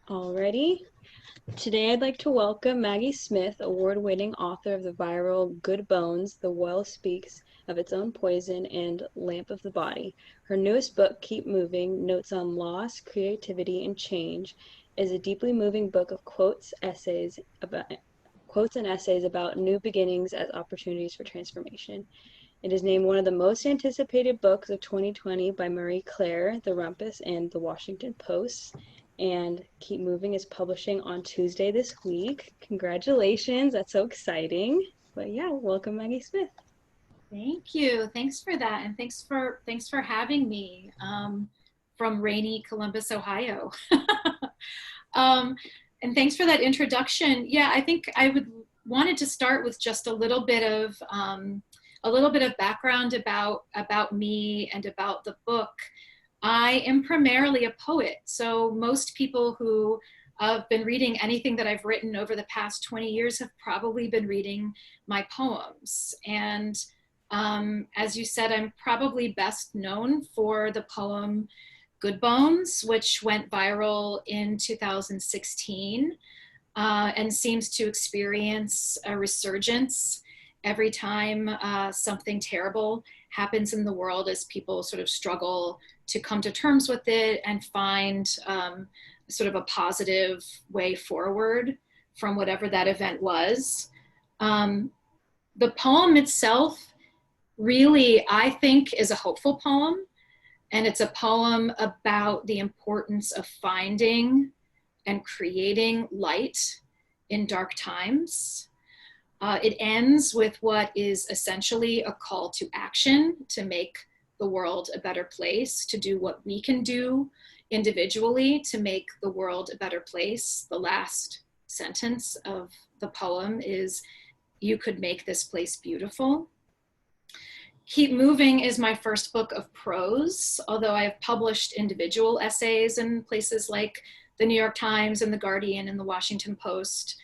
Alrighty. Today I'd like to welcome Maggie Smith, award-winning author of the viral Good Bones, The Well Speaks of Its Own Poison, and Lamp of the Body. Her newest book, Keep Moving, Notes on Loss, Creativity, and Change, is a deeply moving book of quotes and essays about new beginnings as opportunities for transformation. It is named one of the most anticipated books of 2020 by Marie Claire, The Rumpus, and The Washington Post. And Keep Moving is publishing on Tuesday this week. Congratulations, that's so exciting. But yeah, welcome Maggie Smith. Thank you. Thanks for that, and thanks for having me from rainy Columbus, Ohio. um, and thanks for that introduction. Yeah, I think I would wanted to start with just a little bit of background about me and about the book. I am primarily a poet, so most people who have been reading anything that I've written over the past 20 years have probably been reading my poems. And as you said, I'm probably best known for the poem Good Bones, which went viral in 2016 and seems to experience a resurgence every time something terrible happens in the world, as people sort of struggle to come to terms with it and find sort of a positive way forward from whatever that event was. The poem itself really, I think, is a hopeful poem. And it's a poem about the importance of finding and creating light in dark times. It ends with what is essentially a call to action to make the world a better place, to do what we can do individually to make the world a better place. The last sentence of the poem is, "You could make this place beautiful." Keep Moving is my first book of prose, although I have published individual essays in places like the New York Times and the Guardian and the Washington Post.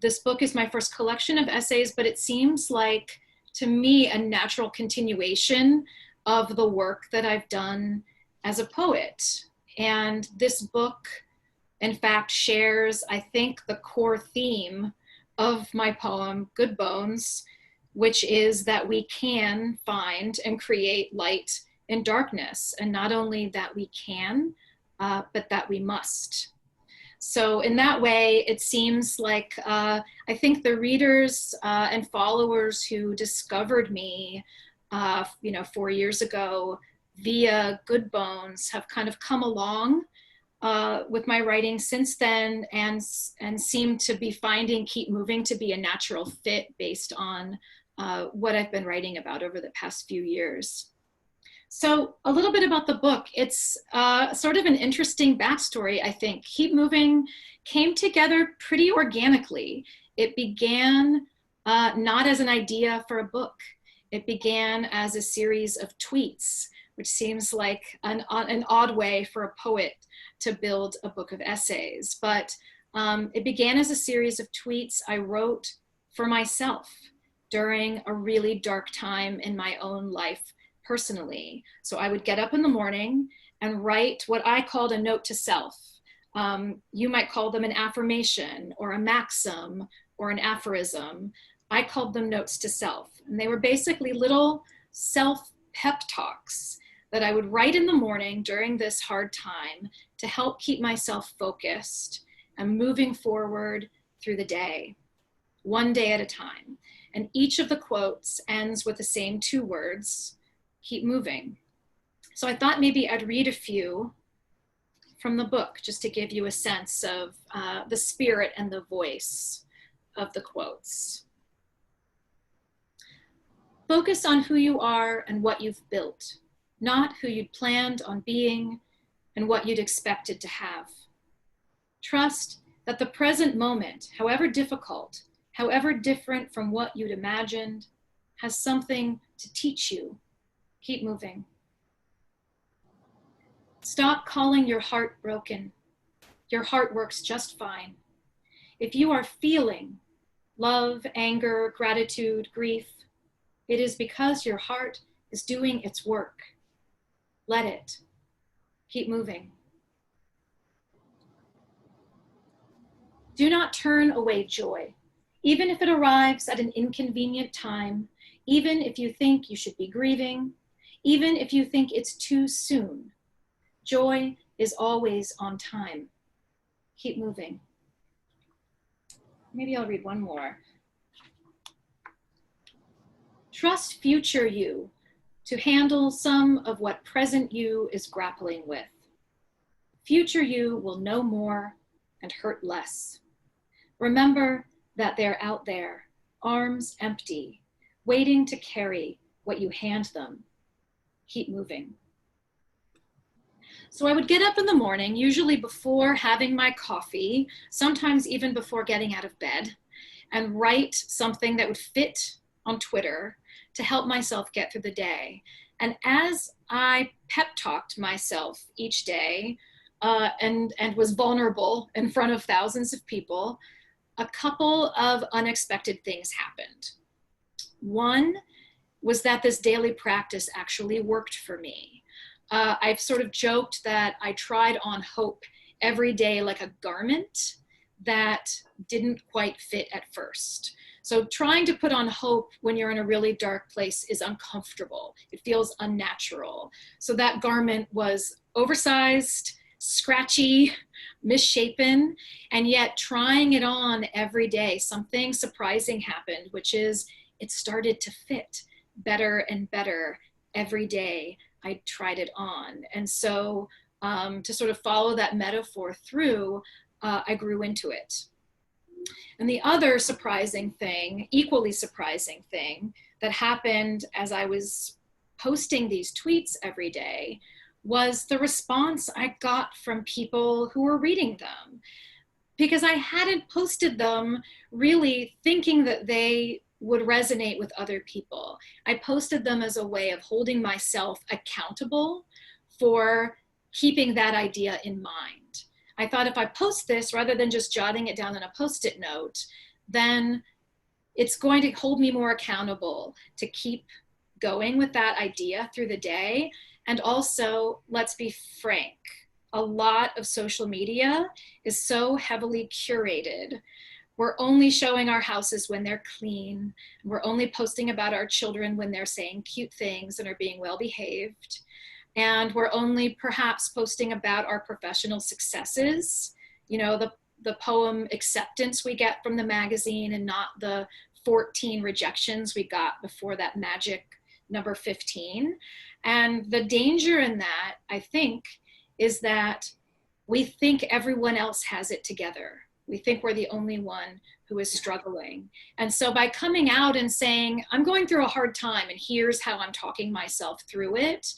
This book is my first collection of essays, but it seems like, to me, a natural continuation of the work that I've done as a poet. And this book, in fact, shares, I think, the core theme of my poem, Good Bones, which is that we can find and create light in darkness. And not only that we can, but that we must. So in that way, it seems like I think the readers and followers who discovered me, 4 years ago via Good Bones have kind of come along with my writing since then, and seem to be finding Keep Moving to be a natural fit based on what I've been writing about over the past few years. So a little bit about the book. It's sort of an interesting backstory, I think. Keep Moving came together pretty organically. It began not as an idea for a book. It began as a series of tweets, which seems like an odd way for a poet to build a book of essays. But it began as a series of tweets I wrote for myself during a really dark time in my own life personally. So I would get up in the morning and write what I called a note to self. You might call them an affirmation or a maxim or an aphorism. I called them notes to self. And they were basically little self-pep talks that I would write in the morning during this hard time to help keep myself focused and moving forward through the day, one day at a time. And each of the quotes ends with the same two words: keep moving. So I thought maybe I'd read a few from the book just to give you a sense of the spirit and the voice of the quotes. Focus on who you are and what you've built, not who you'd planned on being and what you'd expected to have. Trust that the present moment, however difficult, however different from what you'd imagined, has something to teach you. Keep moving. Stop calling your heart broken. Your heart works just fine. If you are feeling love, anger, gratitude, grief, it is because your heart is doing its work. Let it. Keep moving. Do not turn away joy, even if it arrives at an inconvenient time, even if you think you should be grieving, even if you think it's too soon. Joy is always on time. Keep moving. Maybe I'll read one more. Trust future you to handle some of what present you is grappling with. Future you will know more and hurt less. Remember that they're out there, arms empty, waiting to carry what you hand them. Keep moving. So I would get up in the morning, usually before having my coffee, sometimes even before getting out of bed, and write something that would fit on Twitter to help myself get through the day. And as I pep talked myself each day and was vulnerable in front of thousands of people, a couple of unexpected things happened. One was that this daily practice actually worked for me. I've sort of joked that I tried on hope every day like a garment that didn't quite fit at first. So trying to put on hope when you're in a really dark place is uncomfortable. It feels unnatural. So that garment was oversized, scratchy, misshapen, and yet trying it on every day, something surprising happened, which is it started to fit better and better every day I tried it on. And so to sort of follow that metaphor through, I grew into it. And the other surprising thing, equally surprising thing that happened as I was posting these tweets every day was the response I got from people who were reading them. Because I hadn't posted them really thinking that they would resonate with other people. I posted them as a way of holding myself accountable for keeping that idea in mind. I thought if I post this, rather than just jotting it down on a Post-it note, then it's going to hold me more accountable to keep going with that idea through the day. And also, let's be frank, a lot of social media is so heavily curated. We're only showing our houses when they're clean. We're only posting about our children when they're saying cute things and are being well behaved. And we're only perhaps posting about our professional successes, you know, the poem acceptance we get from the magazine and not the 14 rejections we got before that magic number 15. And the danger in that, I think, is that we think everyone else has it together. We think we're the only one who is struggling. And so by coming out and saying, I'm going through a hard time and here's how I'm talking myself through it,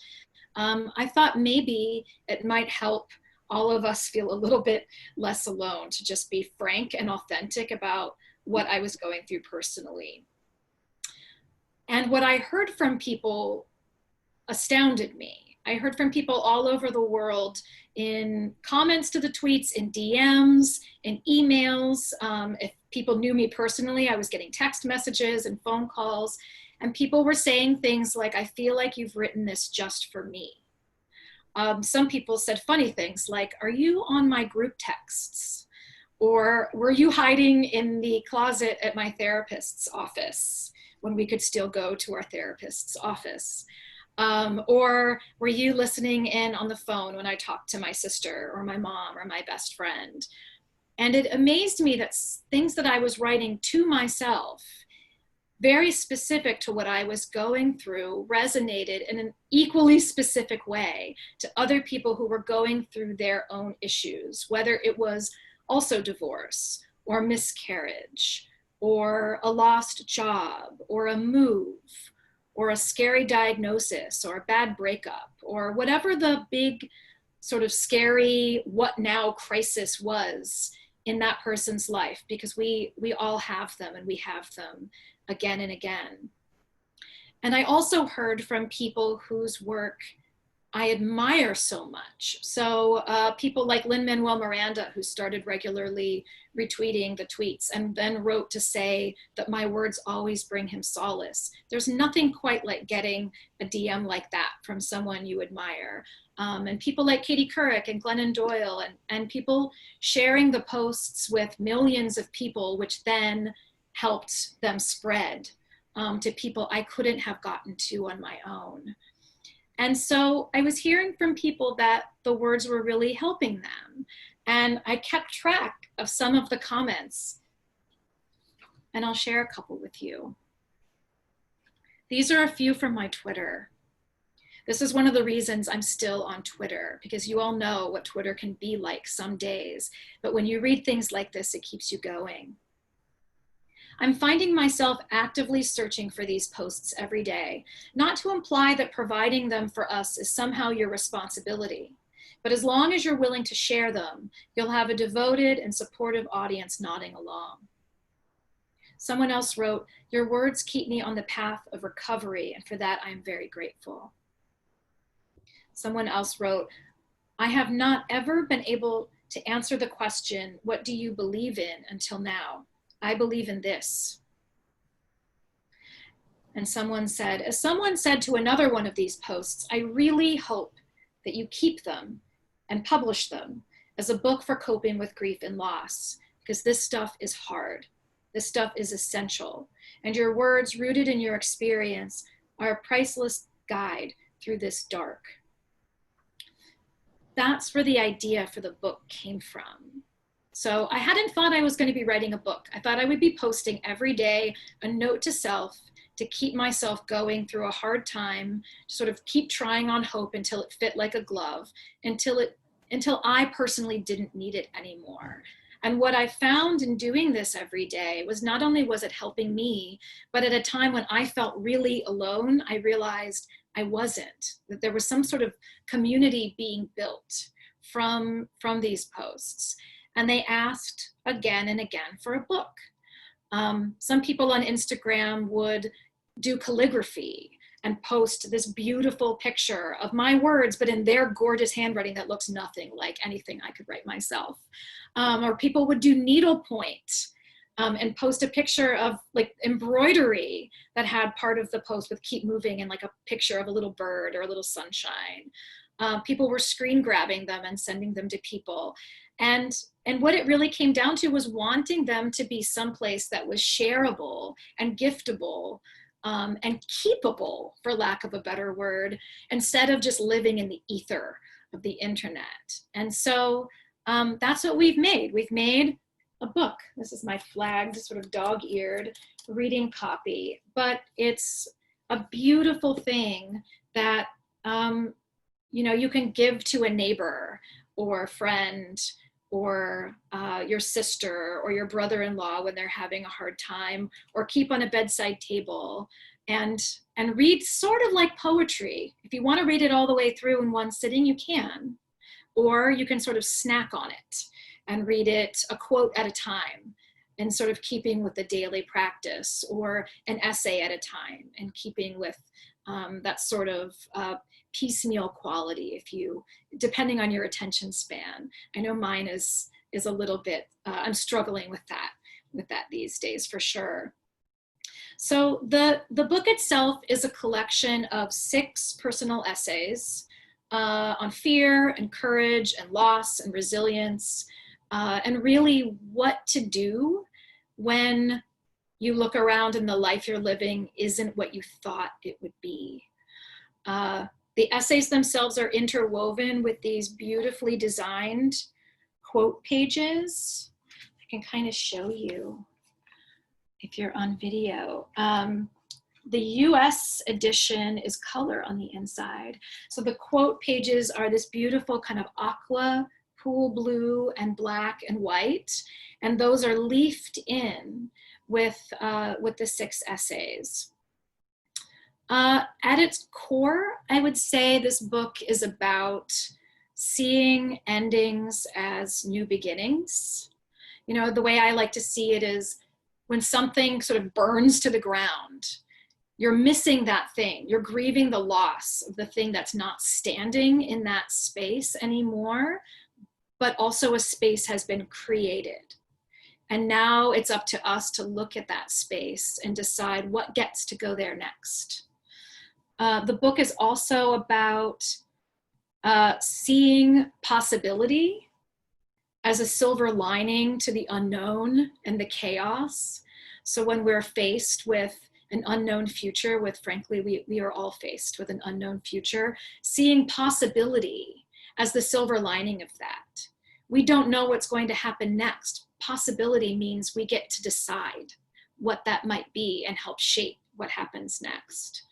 I thought maybe it might help all of us feel a little bit less alone, to just be frank and authentic about what I was going through personally. And what I heard from people astounded me. I heard from people all over the world in comments to the tweets, in DMs, in emails. If people knew me personally, I was getting text messages and phone calls, and people were saying things like, I feel like you've written this just for me. Some people said funny things like, are you on my group texts? Or were you hiding in the closet at my therapist's office when we could still go to our therapist's office? Or were you listening in on the phone when I talked to my sister or my mom or my best friend? And it amazed me that things that I was writing to myself, very specific to what I was going through, resonated in an equally specific way to other people who were going through their own issues, whether it was also divorce or miscarriage or a lost job or a move or a scary diagnosis or a bad breakup or whatever the big sort of scary what now crisis was in that person's life, because we all have them and we have them again and again. And I also heard from people whose work I admire so much. So people like Lin-Manuel Miranda, who started regularly retweeting the tweets and then wrote to say that my words always bring him solace. There's nothing quite like getting a DM like that from someone you admire. And people like Katie Couric and Glennon Doyle, and people sharing the posts with millions of people, which then helped them spread to people I couldn't have gotten to on my own. And so I was hearing from people that the words were really helping them. And I kept track of some of the comments, and I'll share a couple with you. These are a few from my Twitter. This is one of the reasons I'm still on Twitter, because you all know what Twitter can be like some days. But when you read things like this, it keeps you going. I'm finding myself actively searching for these posts every day, not to imply that providing them for us is somehow your responsibility, but as long as you're willing to share them, you'll have a devoted and supportive audience nodding along. Someone else wrote, "Your words keep me on the path of recovery, and for that I am very grateful." Someone else wrote, "I have not ever been able to answer the question, what do you believe in, until now. I believe in this." And someone said, as someone said to another one of these posts, "I really hope that you keep them and publish them as a book for coping with grief and loss, because this stuff is hard. This stuff is essential. And your words, rooted in your experience, are a priceless guide through this dark." That's where the idea for the book came from. So I hadn't thought I was going to be writing a book. I thought I would be posting every day a note to self to keep myself going through a hard time, to sort of keep trying on hope until it fit like a glove, until I personally didn't need it anymore. And what I found in doing this every day was not only was it helping me, but at a time when I felt really alone, I realized I wasn't, that there was some sort of community being built from these posts. And they asked again and again for a book. Some people on Instagram would do calligraphy and post this beautiful picture of my words, but in their gorgeous handwriting that looks nothing like anything I could write myself. Or people would do needlepoint and post a picture of like embroidery that had part of the post with "keep moving" and like a picture of a little bird or a little sunshine. People were screen grabbing them and sending them to people. And what it really came down to was wanting them to be someplace that was shareable and giftable and keepable, for lack of a better word, instead of just living in the ether of the internet. And so that's what we've made. We've made a book. This is my flagged, sort of dog-eared reading copy, but it's a beautiful thing that you can give to a neighbor or a friend or your sister or your brother-in-law when they're having a hard time, or keep on a bedside table and read sort of like poetry. If you want to read it all the way through in one sitting, you can, or you can sort of snack on it and read it a quote at a time, and sort of keeping with the daily practice, or an essay at a time, and keeping with that sort of piecemeal quality, depending on your attention span. I know mine is a little bit, I'm struggling with that these days for sure. So the book itself is a collection of 6 personal essays on fear and courage and loss and resilience, and really what to do when you look around and the life you're living isn't what you thought it would be. The essays themselves are interwoven with these beautifully designed quote pages. I can kind of show you if you're on video. The US edition is color on the inside. So the quote pages are this beautiful kind of aqua, pool blue, and black and white. And those are leafed in with the 6 essays. At its core, I would say this book is about seeing endings as new beginnings. The way I like to see it is when something sort of burns to the ground, you're missing that thing. You're grieving the loss of the thing that's not standing in that space anymore, but also a space has been created. And now it's up to us to look at that space and decide what gets to go there next. The book is also about seeing possibility as a silver lining to the unknown and the chaos. So when we're faced with an unknown future, frankly, we are all faced with an unknown future, seeing possibility as the silver lining of that. We don't know what's going to happen next. Possibility means we get to decide what that might be and help shape what happens next.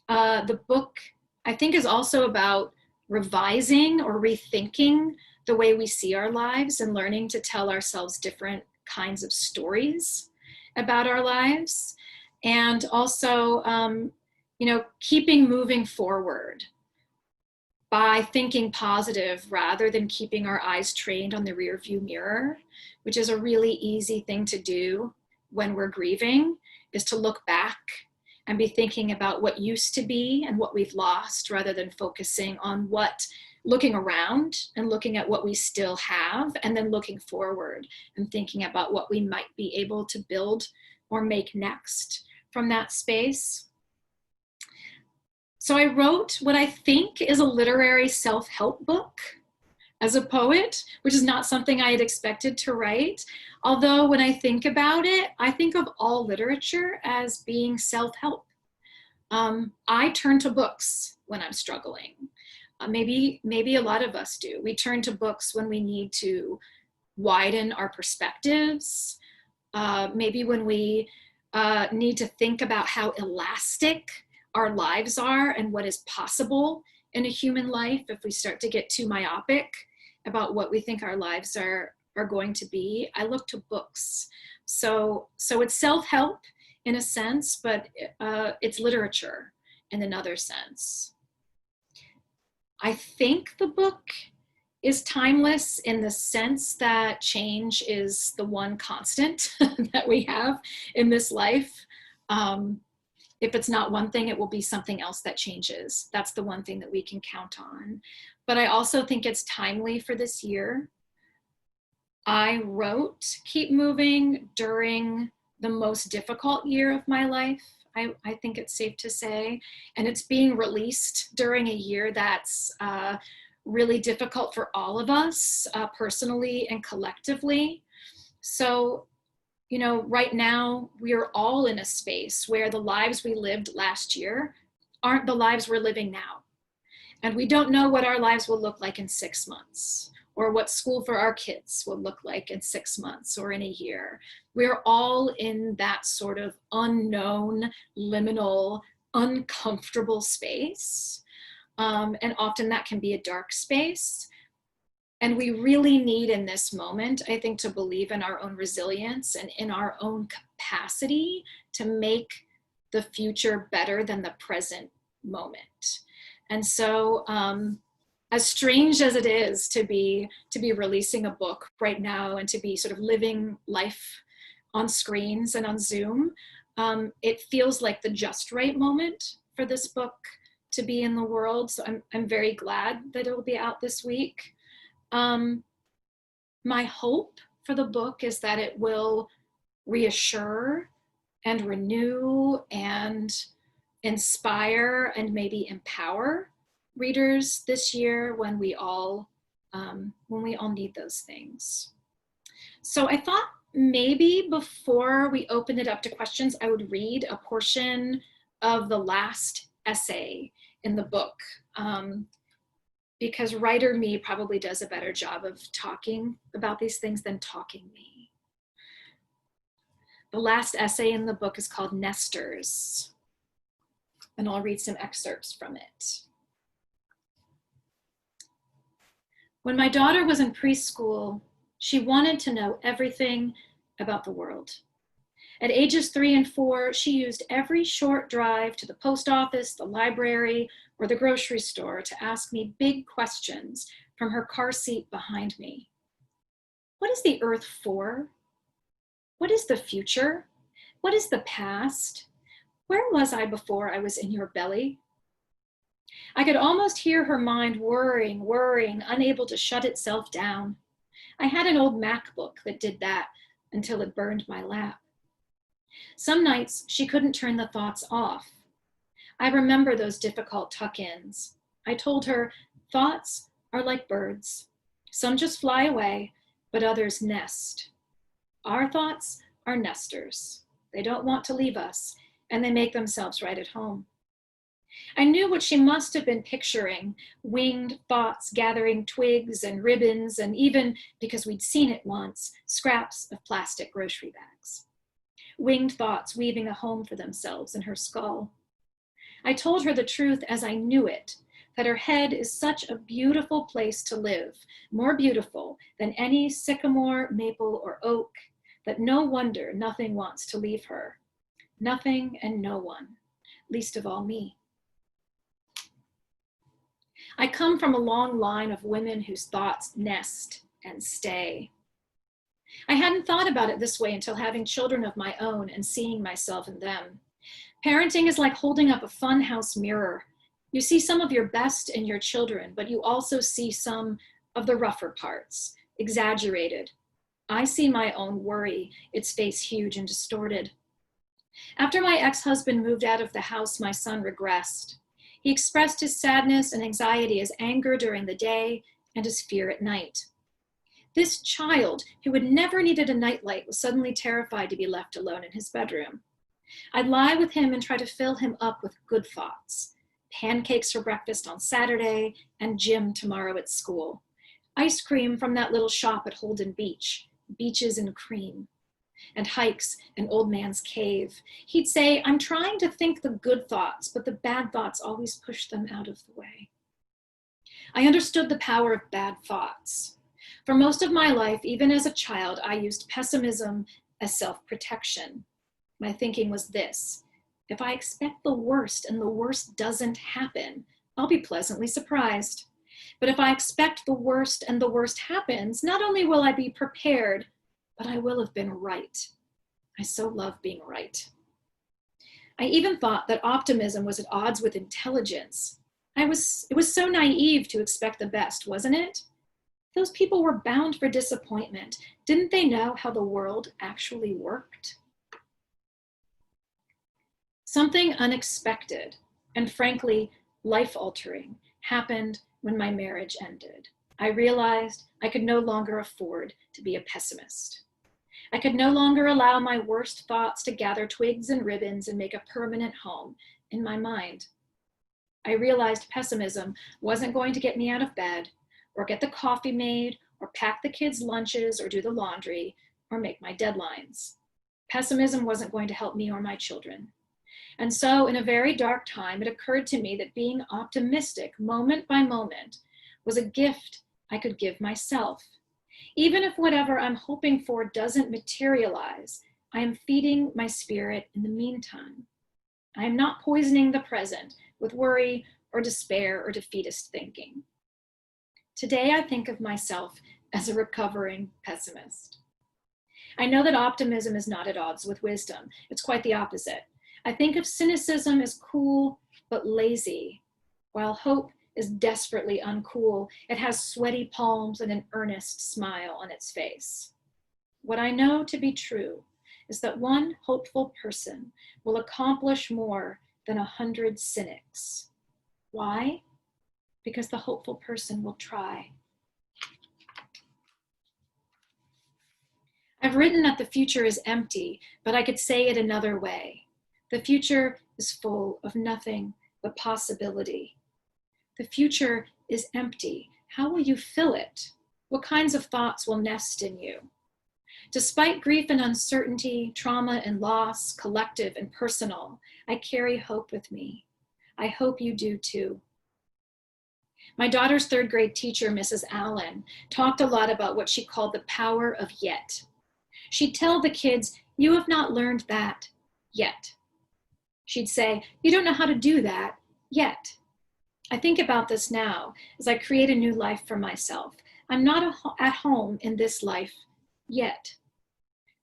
The book, I think, is also about revising or rethinking the way we see our lives and learning to tell ourselves different kinds of stories about our lives. And also, keeping moving forward by thinking positive rather than keeping our eyes trained on the rear view mirror, which is a really easy thing to do when we're grieving, is to look back and be thinking about what used to be and what we've lost rather than focusing on looking around and looking at what we still have, and then looking forward and thinking about what we might be able to build or make next from that space. So I wrote what I think is a literary self-help book as a poet, which is not something I had expected to write. Although when I think about it, I think of all literature as being self-help. I turn to books when I'm struggling. Maybe a lot of us do. We turn to books when we need to widen our perspectives. Maybe when we need to think about how elastic our lives are and what is possible in a human life if we start to get too myopic about what we think our lives are going to be. I look to books. So it's self-help in a sense, but it's literature in another sense. I think the book is timeless in the sense that change is the one constant that we have in this life. If it's not one thing, it will be something else that changes. That's the one thing that we can count on. But I also think it's timely for this year. I wrote Keep Moving during the most difficult year of my life, I think it's safe to say. And it's being released during a year that's really difficult for all of us, personally and collectively. So, right now we're all in a space where the lives we lived last year aren't the lives we're living now. And we don't know what our lives will look like in 6 months, or what school for our kids will look like in 6 months or in a year. We're all in that sort of unknown, liminal, uncomfortable space. And often that can be a dark space. And we really need in this moment, I think, to believe in our own resilience and in our own capacity to make the future better than the present moment. And so, as strange as it is to be releasing a book right now and to be sort of living life on screens and on Zoom, it feels like the just right moment for this book to be in the world. So I'm very glad that it will be out this week. My hope for the book is that it will reassure and renew and inspire and maybe empower readers this year when we all need those things. So I thought maybe before we open it up to questions, I would read a portion of the last essay in the book, because writer me probably does a better job of talking about these things than talking me. The last essay in the book is called Nesters, and I'll read some excerpts from it. When my daughter was in preschool, she wanted to know everything about the world. At ages 3 and 4, she used every short drive to the post office, the library, or the grocery store to ask me big questions from her car seat behind me. What is the earth for? What is the future? What is the past? Where was I before I was in your belly? I could almost hear her mind whirring, unable to shut itself down. I had an old MacBook that did that until it burned my lap. Some nights she couldn't turn the thoughts off. I remember those difficult tuck-ins. I told her, thoughts are like birds. Some just fly away, but others nest. Our thoughts are nesters. They don't want to leave us, and they make themselves right at home. I knew what she must have been picturing, winged thoughts gathering twigs and ribbons, and even, because we'd seen it once, scraps of plastic grocery bags. Winged thoughts weaving a home for themselves in her skull. I told her the truth as I knew it, that her head is such a beautiful place to live, more beautiful than any sycamore, maple, or oak, that no wonder nothing wants to leave her. Nothing and no one, least of all me. I come from a long line of women whose thoughts nest and stay. I hadn't thought about it this way until having children of my own and seeing myself in them. Parenting is like holding up a funhouse mirror. You see some of your best in your children, but you also see some of the rougher parts, exaggerated. I see my own worry, its face huge and distorted. After my ex-husband moved out of the house, my son regressed. He expressed his sadness and anxiety as anger during the day and as fear at night. This child, who had never needed a nightlight, was suddenly terrified to be left alone in his bedroom. I'd lie with him and try to fill him up with good thoughts. Pancakes for breakfast on Saturday and gym tomorrow at school. Ice cream from that little shop at Holden Beach, beaches and cream. And hikes and old man's cave. He'd say, I'm trying to think the good thoughts, but the bad thoughts always push them out of the way. I understood the power of bad thoughts. For most of my life, even as a child, I used pessimism as self-protection. My thinking was this: if I expect the worst and the worst doesn't happen, I'll be pleasantly surprised. But if I expect the worst and the worst happens, not only will I be prepared, but I will have been right. I so love being right. I even thought that optimism was at odds with intelligence. It was so naive to expect the best, wasn't it? Those people were bound for disappointment. Didn't they know how the world actually worked? Something unexpected and frankly life-altering happened when my marriage ended. I realized I could no longer afford to be a pessimist. I could no longer allow my worst thoughts to gather twigs and ribbons and make a permanent home in my mind. I realized pessimism wasn't going to get me out of bed, or get the coffee made, or pack the kids' lunches, or do the laundry, or make my deadlines. Pessimism wasn't going to help me or my children. And so, in a very dark time, it occurred to me that being optimistic moment by moment was a gift I could give myself. Even if whatever I'm hoping for doesn't materialize, I am feeding my spirit in the meantime. I am not poisoning the present with worry or despair or defeatist thinking. Today, I think of myself as a recovering pessimist. I know that optimism is not at odds with wisdom. It's quite the opposite. I think of cynicism as cool but lazy, while hope is desperately uncool. It has sweaty palms and an earnest smile on its face. What I know to be true is that one hopeful person will accomplish more than 100 cynics. Why? Because the hopeful person will try. I've written that the future is empty, but I could say it another way. The future is full of nothing but possibility. The future is empty. How will you fill it? What kinds of thoughts will nest in you? Despite grief and uncertainty, trauma and loss, collective and personal, I carry hope with me. I hope you do too. My daughter's third grade teacher, Mrs. Allen, talked a lot about what she called the power of yet. She'd tell the kids, you have not learned that yet. She'd say, you don't know how to do that yet. I think about this now as I create a new life for myself. I'm not at home in this life yet.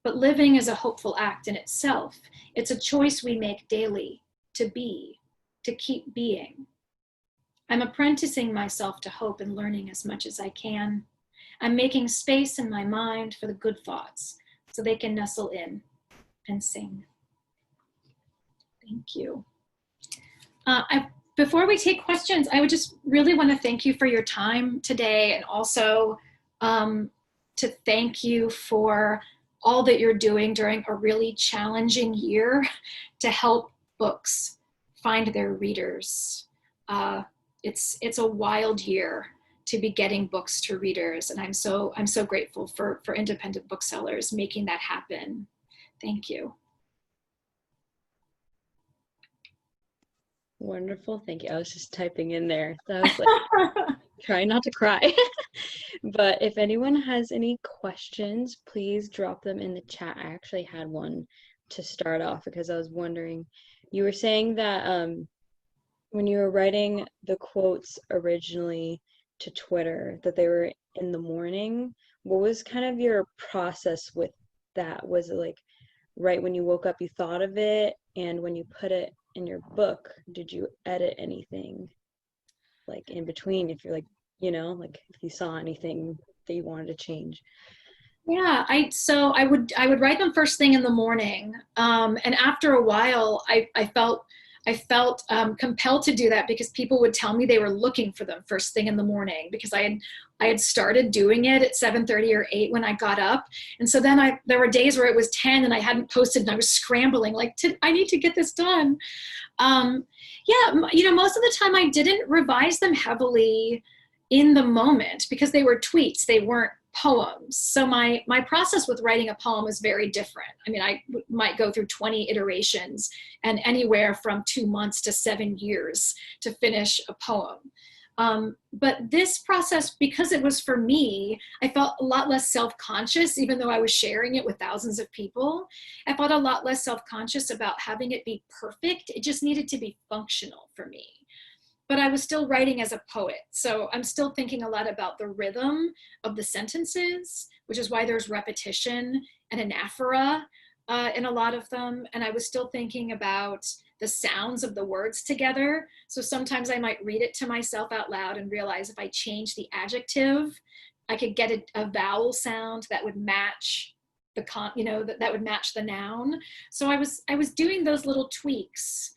but living is a hopeful act in itself. It's a choice we make daily to be, to keep being. I'm apprenticing myself to hope and learning as much as I can. I'm making space in my mind for the good thoughts so they can nestle in and sing. Thank you. Before we take questions, I would just really want to thank you for your time today, and also to thank you for all that you're doing during a really challenging year to help books find their readers. It's a wild year to be getting books to readers, and I'm so grateful for independent booksellers making that happen. Thank you. Wonderful. Thank you. I was just typing in there. So I was like, trying not to cry. But if anyone has any questions, please drop them in the chat. I actually had one to start off because I was wondering, you were saying that when you were writing the quotes originally to Twitter, that they were in the morning. What was kind of your process with that? Was it like right when you woke up you thought of it, and when you put it in your book, did you edit anything like in between, if you're like, like if you saw anything that you wanted to change? Yeah, I would write them first thing in the morning, and after a while, I felt compelled to do that because people would tell me they were looking for them first thing in the morning, because I had started doing it at 7:30 or 8 when I got up, and so then there were days where it was 10 and I hadn't posted, and I was scrambling like I need to get this done. Yeah, most of the time I didn't revise them heavily in the moment because they were tweets, they weren't poems. So my process with writing a poem is very different. I mean, I might go through 20 iterations and anywhere from 2 months to 7 years to finish a poem. But this process, because it was for me, I felt a lot less self-conscious, even though I was sharing it with thousands of people. I felt a lot less self-conscious about having it be perfect. It just needed to be functional for me. But I was still writing as a poet. So I'm still thinking a lot about the rhythm of the sentences, which is why there's repetition and anaphora in a lot of them. And I was still thinking about the sounds of the words together. So sometimes I might read it to myself out loud and realize if I change the adjective, I could get a vowel sound that would match that would match the noun. So I was doing those little tweaks.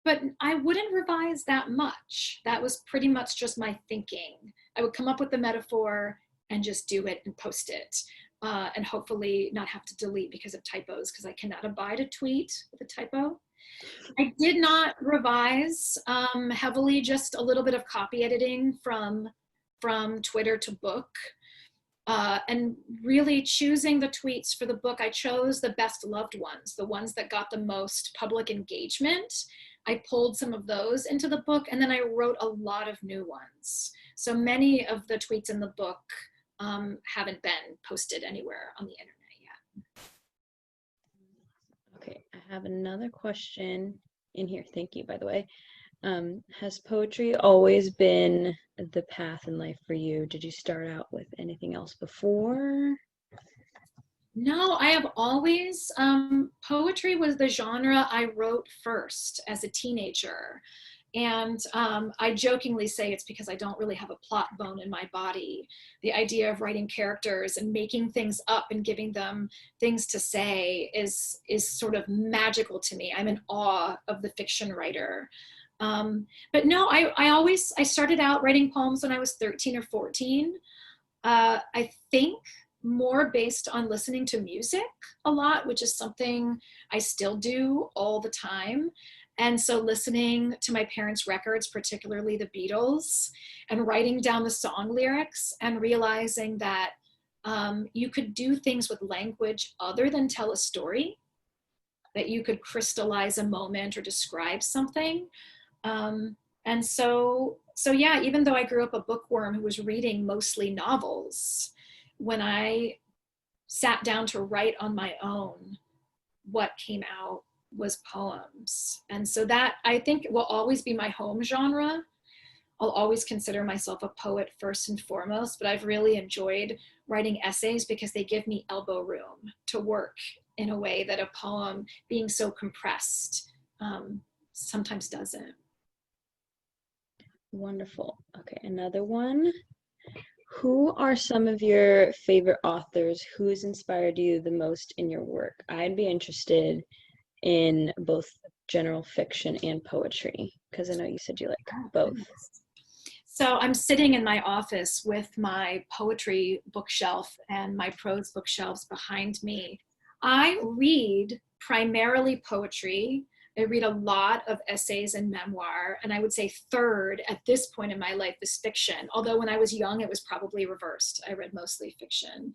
But I wouldn't revise that much. That was pretty much just my thinking. I would come up with the metaphor and just do it and post it, and hopefully not have to delete because of typos, because I cannot abide a tweet with a typo. I did not revise heavily, just a little bit of copy editing from Twitter to book. And really choosing the tweets for the book, I chose the best loved ones, the ones that got the most public engagement. I pulled some of those into the book, and then I wrote a lot of new ones. So many of the tweets in the book haven't been posted anywhere on the internet yet. Okay, I have another question in here. Thank you, by the way. Has poetry always been the path in life for you? Did you start out with anything else before? No, I have always, poetry was the genre I wrote first as a teenager. And I jokingly say it's because I don't really have a plot bone in my body. The idea of writing characters and making things up and giving them things to say is sort of magical to me. I'm in awe of the fiction writer. But no, I started out writing poems when I was 13 or 14. I think more based on listening to music a lot, which is something I still do all the time. And so listening to my parents' records, particularly the Beatles, and writing down the song lyrics and realizing that you could do things with language other than tell a story, that you could crystallize a moment or describe something. And so yeah, even though I grew up a bookworm who was reading mostly novels, when I sat down to write on my own, what came out was poems. And so that, I think, will always be my home genre. I'll always consider myself a poet first and foremost, but I've really enjoyed writing essays because they give me elbow room to work in a way that a poem, being so compressed, sometimes doesn't. Wonderful. Okay, another one. Who are some of your favorite authors? Who has inspired you the most in your work? I'd be interested in both general fiction and poetry, because I know you said you like Oh, both. goodness. So I'm sitting in my office with my poetry bookshelf and my prose bookshelves behind me. I read primarily poetry. I read a lot of essays and memoir, and I would say third at this point in my life is fiction. Although when I was young, it was probably reversed. I read mostly fiction.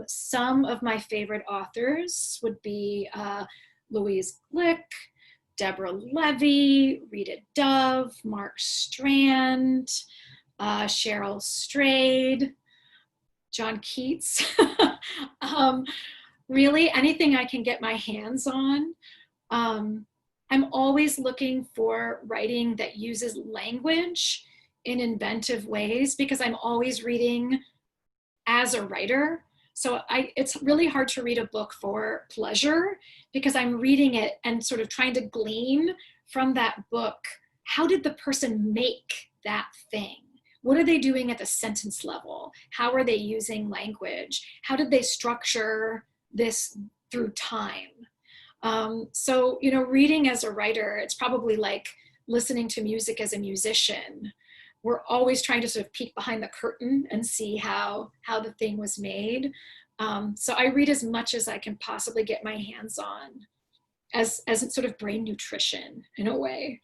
Some of my favorite authors would be Louise Glick, Deborah Levy, Rita Dove, Mark Strand, Cheryl Strayed, John Keats. um, really, anything I can get my hands on. I'm always looking for writing that uses language in inventive ways because I'm always reading as a writer. So it's really hard to read a book for pleasure because I'm reading it and sort of trying to glean from that book, how did the person make that thing? What are they doing at the sentence level? How are they using language? How did they structure this through time? So, reading as a writer, it's probably like listening to music as a musician. We're always trying to sort of peek behind the curtain and see how the thing was made. So I read as much as I can possibly get my hands on as sort of brain nutrition in a way.